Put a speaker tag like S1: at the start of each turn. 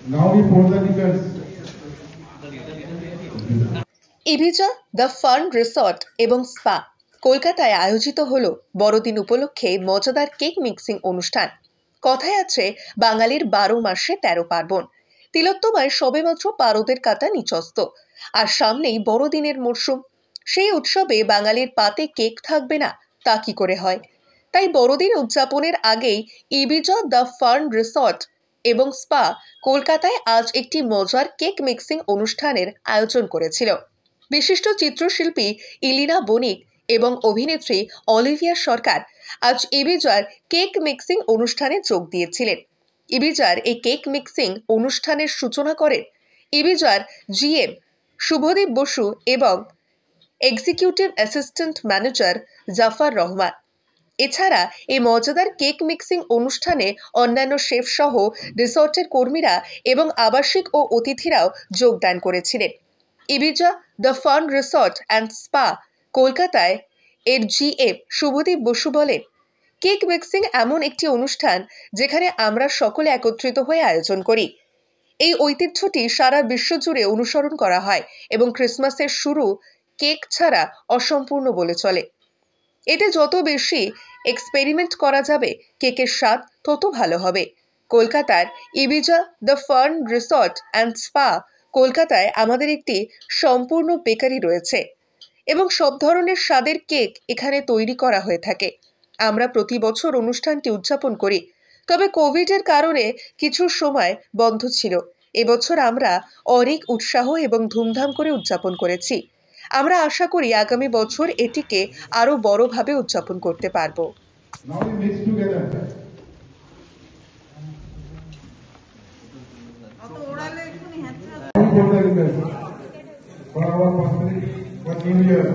S1: Now we pour the liquors.
S2: Ibiza the fun resort এবং spa কলকাতায় আয়োজিত হলো বড়দিন উপলক্ষে মজাদার কেক মিক্সিং অনুষ্ঠান। কথায় আছে বাঙালির 12 মাসে 13 পার্বণ। তিলোত্তমায় সবেমাত্র পারদের কাটা নিচস্ত, আর সামনেই বড়দিনের মরশুম। সেই উৎসবে বাঙালির পাতে কেক থাকবে না তা কি করে হয়? তাই বড়দিন উদযাপনের আগেই ইভিজা দ্য ফান রিসর্ট এবং স্পা কলকাতায় আজ একটি মজার কেক মিক্সিং অনুষ্ঠানের আয়োজন করেছিল। বিশিষ্ট চিত্রশিল্পী ইলিনা বণিক এবং অভিনেত্রী অলিভিয়া সরকার আজ ইভিজার কেক মিক্সিং অনুষ্ঠানে যোগ দিয়েছিলেন। ইভিজার এই কেক মিক্সিং অনুষ্ঠানের সূচনা করেন ইভিজার জিএম শুভদীপ বসু এবং executive assistant manager Jafar Rahman. এছাড়া এই মজাদার কেক মিক্সিং অনুষ্ঠানে অন্যান্য শেফ সহ রিসর্টের কর্মীরা এবং আবাসিক ও অতিথিরাও যোগদান করেছিলেন। Ibiza the fun resort and spa কলকাতায় এর জিএম শুভদীপ বসু বলেন, কেক মিক্সিং এমন একটি অনুষ্ঠান যেখানে আমরা সকলে একত্রিত হয়ে আয়োজন করি। এই ঐতিহ্যটি সারা বিশ্ব জুড়ে অনুসরণ করা হয় এবং ক্রিসমাসের শুরু কেক ছাড়া অসম্পূর্ণ বলে চলে। এতে যত বেশি এক্সপেরিমেন্ট করা যাবে কেকের স্বাদ তত ভালো হবে। কলকাতার Ibiza the fun resort and spa কলকাতায় আমাদের একটি সম্পূর্ণ বেকারি রয়েছে এবং সব ধরনের স্বাদের কেক এখানে তৈরি করা হয়ে থাকে। আমরা প্রতি বছর অনুষ্ঠানটি উদযাপন করি, তবে কোভিডের কারণে কিছু সময় বন্ধ ছিল। এবছর আমরা অনেক উৎসাহ এবং ধুমধাম করে উদযাপন করেছি। আমরা আশা করি আগামী বছর এটিকে আরো বড়ভাবে উদযাপন করতে পারবো।
S1: Now we mix together. We pour the liquors for our prosperity, for New Year.